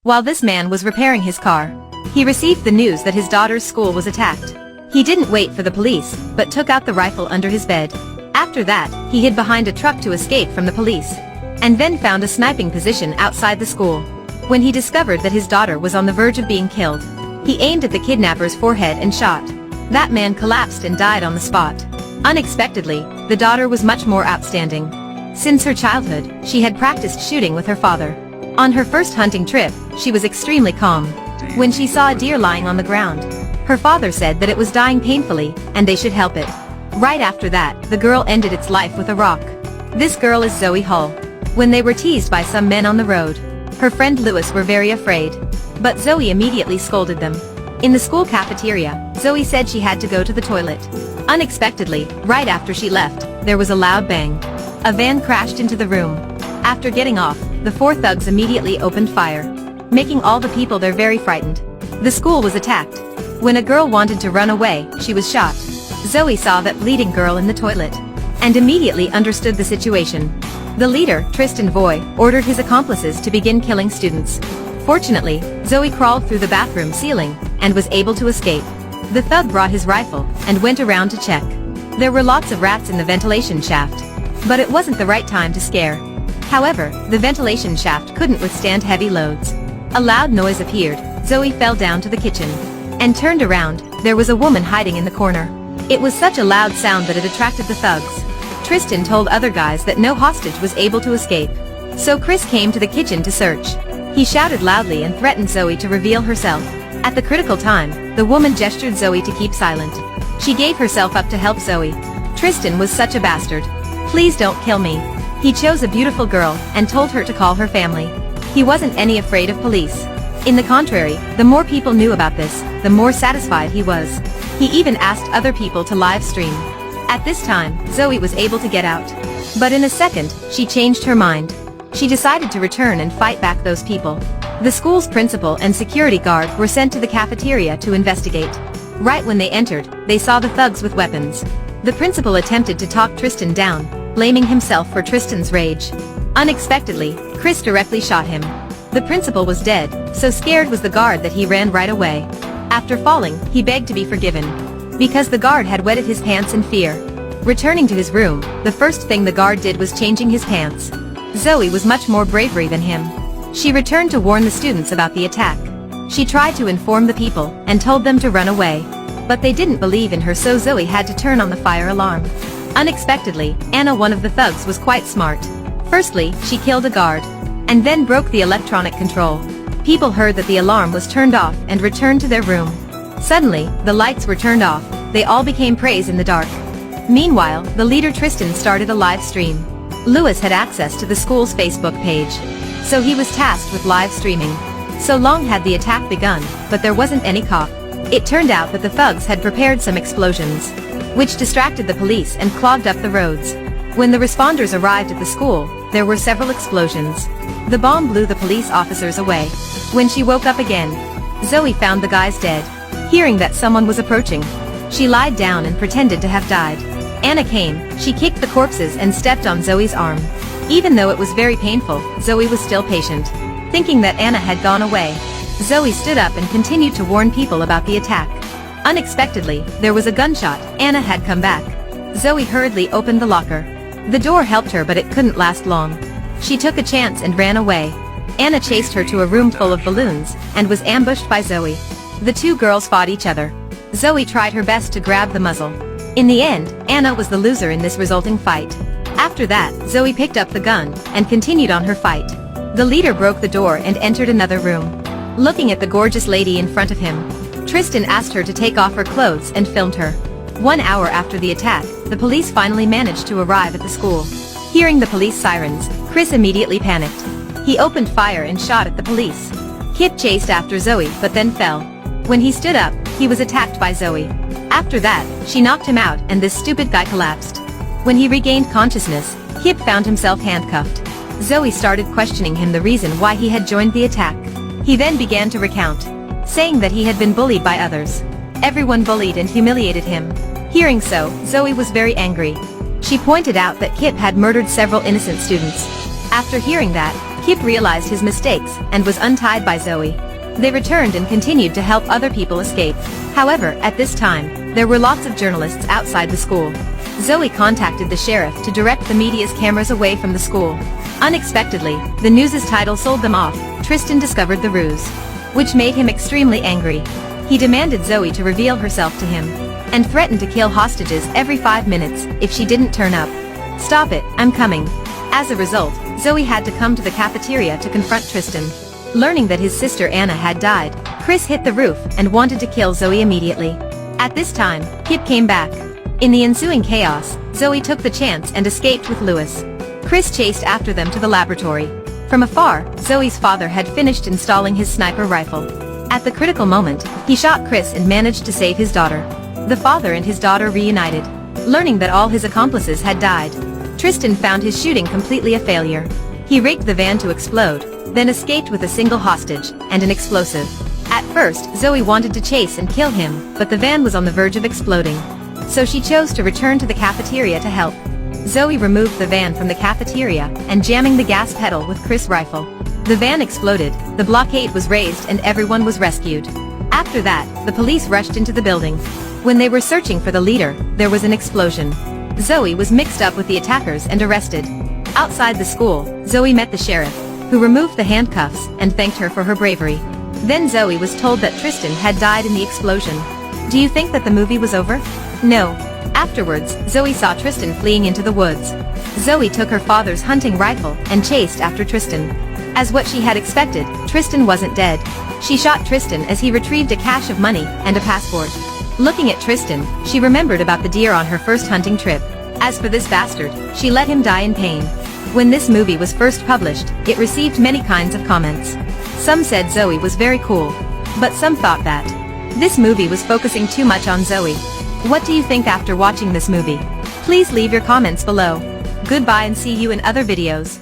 While this man was repairing his car, he received the news that his daughter's school was attacked. He didn't wait for the police, but took out the rifle under his bed. After that, he hid behind a truck to escape from the police, and then found a sniping position outside the school. When he discovered that his daughter was on the verge of being killed, he aimed at the kidnapper's forehead and shot. That man collapsed and died on the spot. Unexpectedly, the daughter was much more outstanding. Since her childhood, she had practiced shooting with her father. On her first hunting trip, she was extremely calm. When she saw a deer lying on the ground, her father said that it was dying painfully, and they should help it. Right after that, the girl ended its life with a rock. This girl is Zoe Hull. When they were teased by some men on the road, her friend Lewis were very afraid. But Zoe immediately scolded them. In the school cafeteria, Zoe said she had to go to the toilet. Unexpectedly, right after she left, there was a loud bang. A van crashed into the room. After getting off, the four thugs immediately opened fire, making all the people there very frightened. The school was attacked. When a girl wanted to run away, she was shot. Zoe saw that bleeding girl in the toilet, and immediately understood the situation. The leader, Tristan Voy, ordered his accomplices to begin killing students. Fortunately, Zoe crawled through the bathroom ceiling, and was able to escape. The thug brought his rifle, and went around to check. There were lots of rats in the ventilation shaft, but it wasn't the right time to scare. However, the ventilation shaft couldn't withstand heavy loads. A loud noise appeared. Zoe fell down to the kitchen, and turned around. There was a woman hiding in the corner. It was such a loud sound that it attracted the thugs. Tristan told other guys that no hostage was able to escape. So Chris came to the kitchen to search. He shouted loudly and threatened Zoe to reveal herself. At the critical time, the woman gestured Zoe to keep silent. She gave herself up to help Zoe. Tristan was such a bastard. Please don't kill me. He chose a beautiful girl, and told her to call her family. He wasn't any afraid of police. In the contrary, the more people knew about this, the more satisfied he was. He even asked other people to live stream. At this time, Zoe was able to get out. But in a second, she changed her mind. She decided to return and fight back those people. The school's principal and security guard were sent to the cafeteria to investigate. Right when they entered, they saw the thugs with weapons. The principal attempted to talk Tristan down, blaming himself for Tristan's rage. Unexpectedly, Chris directly shot him. The principal was dead, so scared was the guard that he ran right away. After falling, he begged to be forgiven, because the guard had wetted his pants in fear. Returning to his room, the first thing the guard did was changing his pants. Zoe was much more bravery than him. She returned to warn the students about the attack. She tried to inform the people, and told them to run away. But they didn't believe in her, so Zoe had to turn on the fire alarm. Unexpectedly, Anna, one of the thugs, was quite smart. Firstly, she killed a guard, and then broke the electronic control. People heard that the alarm was turned off and returned to their room. Suddenly, the lights were turned off. They all became preys in the dark. Meanwhile, the leader Tristan started a live stream. Lewis had access to the school's Facebook page, so he was tasked with live streaming. So long had the attack begun, but there wasn't any cop. It turned out that the thugs had prepared some explosions, which distracted the police and clogged up the roads. When the responders arrived at the school, there were several explosions. The bomb blew the police officers away. When she woke up again, Zoe found the guys dead. Hearing that someone was approaching, she lied down and pretended to have died. Anna came, she kicked the corpses and stepped on Zoe's arm. Even though it was very painful, Zoe was still patient. Thinking that Anna had gone away, Zoe stood up and continued to warn people about the attack. Unexpectedly, there was a gunshot. Anna had come back. Zoe hurriedly opened the locker. The door helped her, but it couldn't last long. She took a chance and ran away. Anna chased her to a room full of balloons, and was ambushed by Zoe. The two girls fought each other. Zoe tried her best to grab the muzzle. In the end, Anna was the loser in this resulting fight. After that, Zoe picked up the gun, and continued on her fight. The leader broke the door and entered another room. Looking at the gorgeous lady in front of him, Tristan asked her to take off her clothes and filmed her. 1 hour after the attack, the police finally managed to arrive at the school. Hearing the police sirens, Chris immediately panicked. He opened fire and shot at the police. Kip chased after Zoe but then fell. When he stood up, he was attacked by Zoe. After that, she knocked him out and this stupid guy collapsed. When he regained consciousness, Kip found himself handcuffed. Zoe started questioning him the reason why he had joined the attack. He then began to recount, saying that he had been bullied by others. Everyone bullied and humiliated him. Hearing so, Zoe was very angry. She pointed out that Kip had murdered several innocent students. After hearing that, Kip realized his mistakes and was untied by Zoe. They returned and continued to help other people escape. However, at this time, there were lots of journalists outside the school. Zoe contacted the sheriff to direct the media's cameras away from the school. Unexpectedly, the news's title sold them off. Tristan discovered the ruse, which made him extremely angry. He demanded Zoe to reveal herself to him, and threatened to kill hostages every 5 minutes if she didn't turn up. "Stop it, I'm coming." As a result, Zoe had to come to the cafeteria to confront Tristan. Learning that his sister Anna had died, Chris hit the roof and wanted to kill Zoe immediately. At this time, Kip came back. In the ensuing chaos, Zoe took the chance and escaped with Lewis. Chris chased after them to the laboratory. From afar, Zoe's father had finished installing his sniper rifle. At the critical moment, he shot Chris and managed to save his daughter. The father and his daughter reunited. Learning that all his accomplices had died, Tristan found his shooting completely a failure. He rigged the van to explode, then escaped with a single hostage and an explosive. At first, Zoe wanted to chase and kill him, but the van was on the verge of exploding. So she chose to return to the cafeteria to help. Zoe removed the van from the cafeteria and jamming the gas pedal with Chris' rifle. The van exploded, the blockade was raised and everyone was rescued. After that, the police rushed into the building. When they were searching for the leader, there was an explosion. Zoe was mixed up with the attackers and arrested. Outside the school, Zoe met the sheriff, who removed the handcuffs and thanked her for her bravery. Then Zoe was told that Tristan had died in the explosion. Do you think that the movie was over? No. Afterwards, Zoe saw Tristan fleeing into the woods. Zoe took her father's hunting rifle and chased after Tristan. As what she had expected, Tristan wasn't dead. She shot Tristan as he retrieved a cache of money and a passport. Looking at Tristan, she remembered about the deer on her first hunting trip. As for this bastard, she let him die in pain. When this movie was first published, it received many kinds of comments. Some said Zoe was very cool, but some thought that this movie was focusing too much on Zoe. What do you think after watching this movie? Please leave your comments below. Goodbye and see you in other videos.